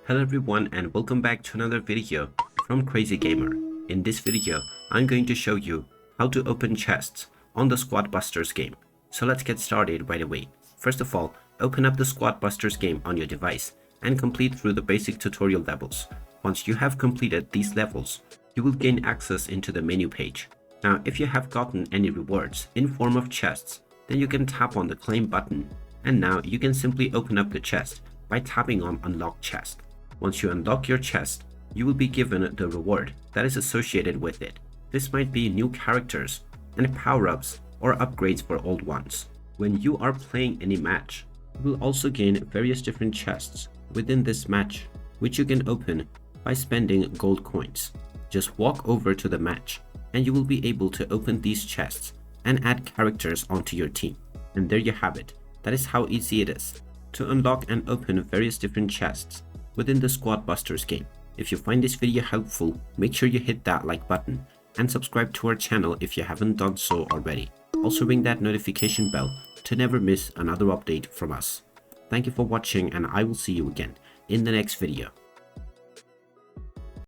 Hello everyone and welcome back to another video from Crazy Gamer. In this video, I'm going to show you how to open chests on the Squad Busters game. So let's get started right away. First of all, open up the Squad Busters game on your device and complete through the basic tutorial levels. Once you have completed these levels, you will gain access into the menu page. Now, if you have gotten any rewards in form of chests, then you can tap on the claim button, and now you can simply open up the chest by tapping on unlock chest. Once you unlock your chest, you will be given the reward that is associated with it. This might be new characters and power-ups or upgrades for old ones. When you are playing any match, you will also gain various different chests within this match, which you can open by spending gold coins. Just walk over to the match and you will be able to open these chests and add characters onto your team. And there you have it. That is how easy it is to unlock and open various different chests within the Squad Busters game. If you find this video helpful, make sure you hit that like button and subscribe to our channel if you haven't done so already. Also ring that notification bell to never miss another update from us. Thank you for watching and I will see you again in the next video.